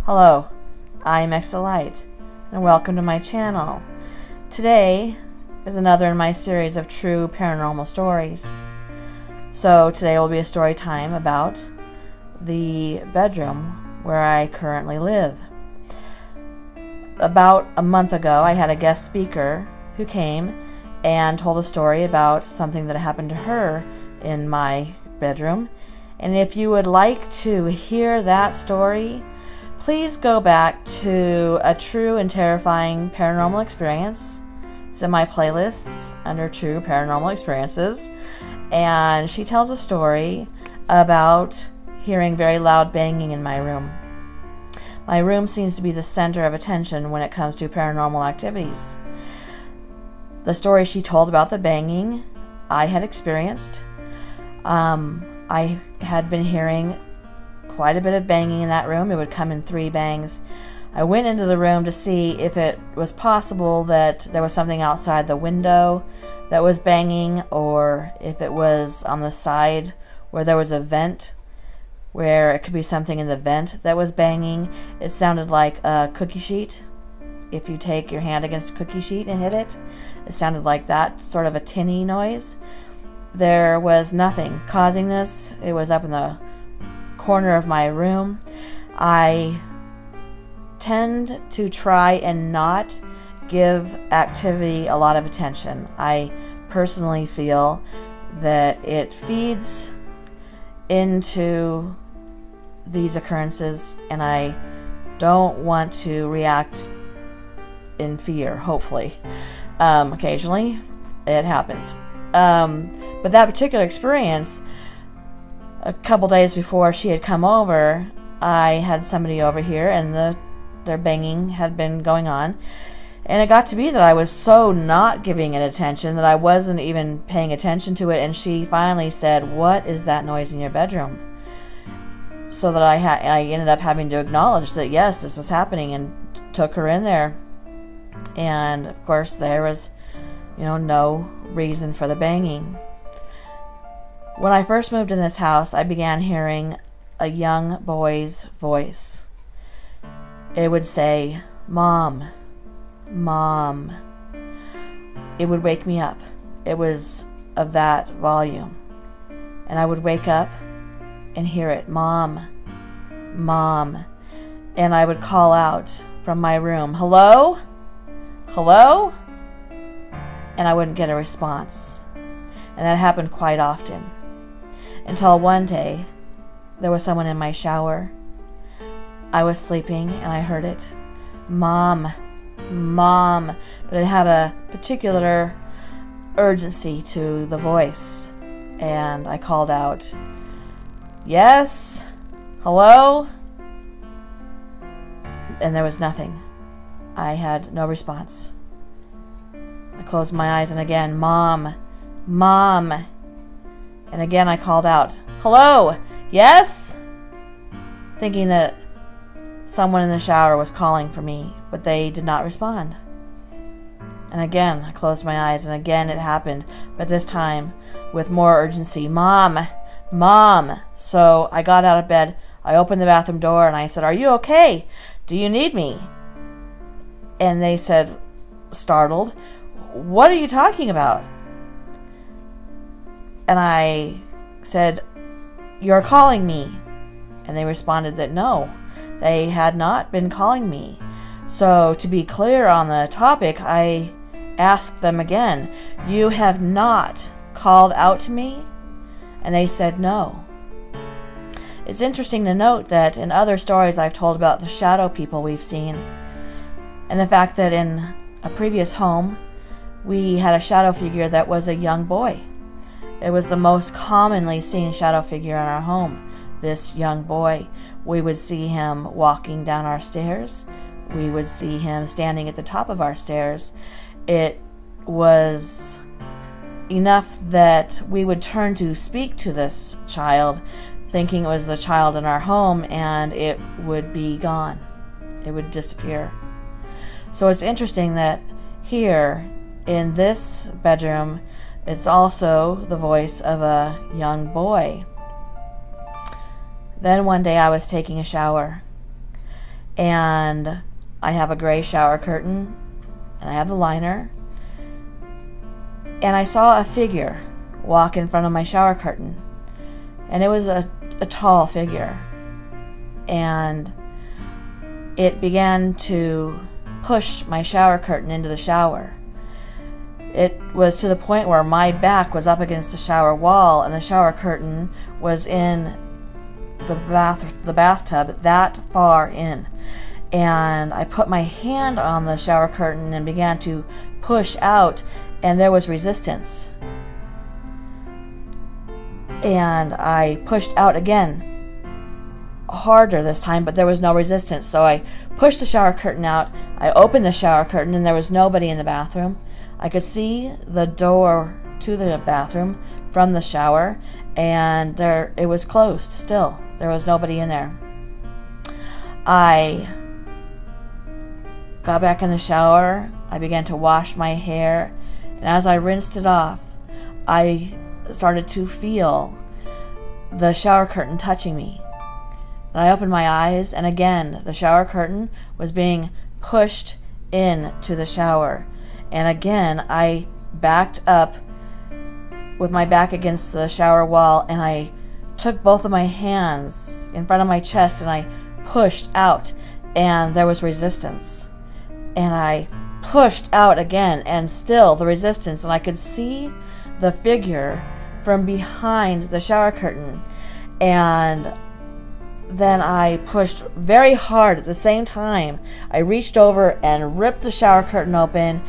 Hello, I'm Light, and welcome to my channel. Today is another in my series of True Paranormal Stories. So today will be a story time about the bedroom where I currently live. About a month ago, I had a guest speaker who came and told a story about something that happened to her in my bedroom. And if you would like to hear that story, please go back to A True and Terrifying Paranormal Experience. It's in my playlists under True Paranormal Experiences. And she tells a story about hearing very loud banging in my room. My room seems to be the center of attention when it comes to paranormal activities. The story she told about the banging I had experienced. I had been hearing quite a bit of banging in that room. It would come in 3 bangs. I went into the room to see if it was possible that there was something outside the window that was banging, or if it was on the side where there was a vent, where it could be something in the vent that was banging. It sounded like a cookie sheet. If you take your hand against a cookie sheet and hit it, it sounded like that, sort of a tinny noise. There was nothing causing this. It was up in the corner of my room. I tend to try and not give activity a lot of attention. I personally feel that it feeds into these occurrences, and I don't want to react in fear, hopefully. Occasionally it happens. But that particular experience, a couple days before she had come over, I had somebody over here, and their banging had been going on. And it got to be that I was so not giving it attention that I wasn't even paying attention to it. And she finally said, "What is that noise in your bedroom?" So that I ended up having to acknowledge that, yes, this was happening, and took her in there. And of course there was, no reason for the banging. When I first moved in this house, I began hearing a young boy's voice. It would say, "Mom, Mom." It would wake me up. It was of that volume. And I would wake up and hear it, "Mom, Mom." And I would call out from my room, "Hello? Hello?" And I wouldn't get a response. And that happened quite often. Until one day, there was someone in my shower. I was sleeping and I heard it. "Mom, Mom." But it had a particular urgency to the voice. And I called out, "Yes? Hello?" And there was nothing. I had no response. I closed my eyes and again, "Mom, Mom." And again I called out, "Hello? Yes?" Thinking that someone in the shower was calling for me, but they did not respond. And again I closed my eyes, and again it happened, but this time with more urgency, "Mom, Mom." So I got out of bed, I opened the bathroom door, and I said, "Are you okay? Do you need me?" And they said, startled, "What are you talking about?" And I said, "You're calling me." And they responded that no, they had not been calling me. So to be clear on the topic, I asked them again, "You have not called out to me?" And they said no. It's interesting to note that in other stories I've told about the shadow people we've seen, and the fact that in a previous home we had a shadow figure that was a young boy. It was the most commonly seen shadow figure in our home, this young boy. We would see him walking down our stairs. We would see him standing at the top of our stairs. It was enough that we would turn to speak to this child, thinking it was the child in our home, and it would be gone. It would disappear. So it's interesting that here in this bedroom, it's also the voice of a young boy. Then one day I was taking a shower, and I have a gray shower curtain, and I have the liner, and I saw a figure walk in front of my shower curtain, and it was a tall figure, and it began to push my shower curtain into the shower. It was to the point where my back was up against the shower wall and the shower curtain was in the bathtub that far in. And I put my hand on the shower curtain and began to push out, and there was resistance. And I pushed out again, harder this time, but there was no resistance. So I pushed the shower curtain out. I opened the shower curtain, and there was nobody in the bathroom. I could see the door to the bathroom from the shower, and it was closed still. There was nobody in there. I got back in the shower. I began to wash my hair, and as I rinsed it off, I started to feel the shower curtain touching me. And I opened my eyes, and again, the shower curtain was being pushed into the shower. And again, I backed up with my back against the shower wall, and I took both of my hands in front of my chest, and I pushed out, and there was resistance. And I pushed out again, and still the resistance, and I could see the figure from behind the shower curtain. And then I pushed very hard at the same time. I reached over and ripped the shower curtain open,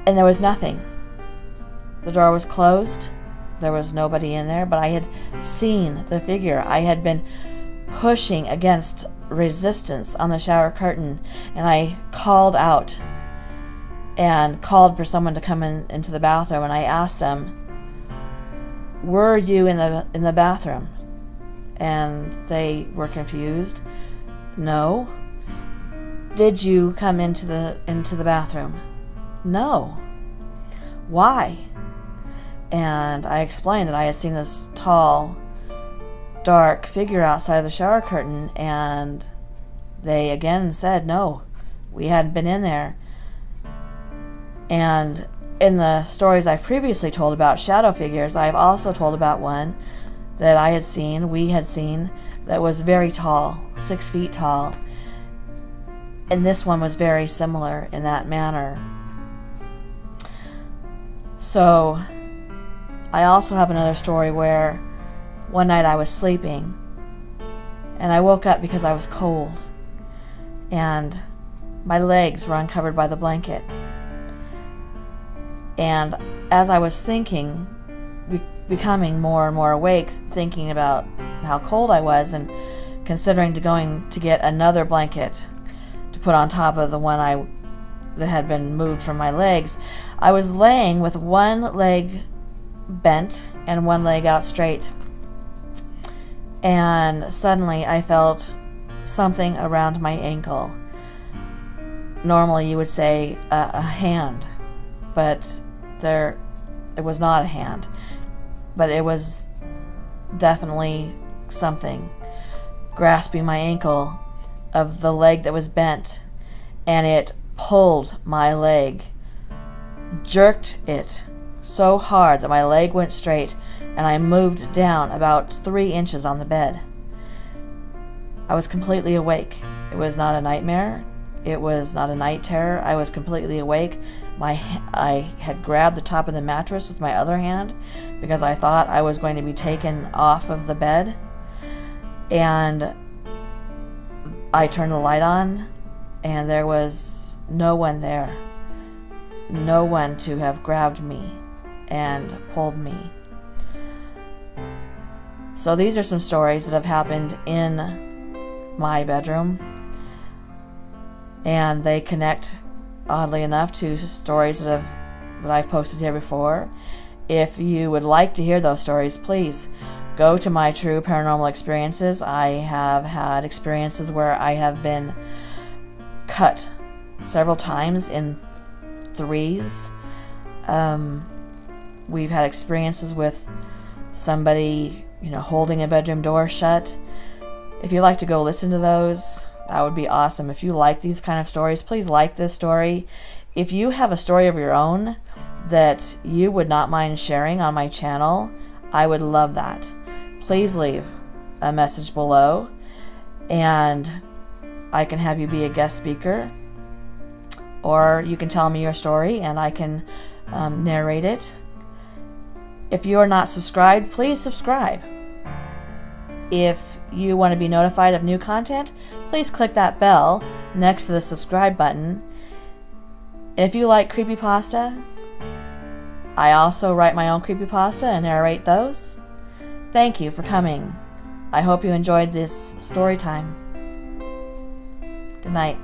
and there was nothing. The door was closed. There was nobody in there, but I had seen the figure. I had been pushing against resistance on the shower curtain, and I called out and called for someone to come into the bathroom, and I asked them, "Were you in the bathroom?" And they were confused. "No." "Did you come into the bathroom?" "No." "Why?" And I explained that I had seen this tall, dark figure outside of the shower curtain, and they again said, "No, we hadn't been in there." And in the stories I've previously told about shadow figures, I've also told about one that we had seen, that was very tall, 6 feet tall. And this one was very similar in that manner. So, I also have another story where one night I was sleeping, and I woke up because I was cold, and my legs were uncovered by the blanket. And as I was thinking, becoming more and more awake, thinking about how cold I was, and considering going to get another blanket to put on top of the one that had been moved from my legs, I was laying with one leg bent and one leg out straight. And suddenly I felt something around my ankle. Normally you would say a hand, but it was not a hand, but it was definitely something grasping my ankle of the leg that was bent, and it pulled my leg, jerked it so hard that my leg went straight, and I moved down about 3 inches on the bed. I was completely awake. It was not a nightmare. It was not a night terror. I was completely awake. I had grabbed the top of the mattress with my other hand because I thought I was going to be taken off of the bed. And I turned the light on, and there was no one there. No one to have grabbed me and pulled me. So these are some stories that have happened in my bedroom, and they connect, oddly enough, to stories that I've posted here before. If you would like to hear those stories, please go to my True Paranormal Experiences. I have had experiences where I have been cut several times in 3s. We've had experiences with somebody, holding a bedroom door shut. If you'd like to go listen to those, That would be awesome. If you like these kind of stories, please like this story. If you have a story of your own that you would not mind sharing on my channel, I would love that. Please leave a message below and I can have you be a guest speaker, or you can tell me your story and I can narrate it. If you are not subscribed, please subscribe. If you want to be notified of new content, please click that bell next to the subscribe button. And if you like creepypasta, I also write my own creepypasta and narrate those. Thank you for coming. I hope you enjoyed this story time. Good night.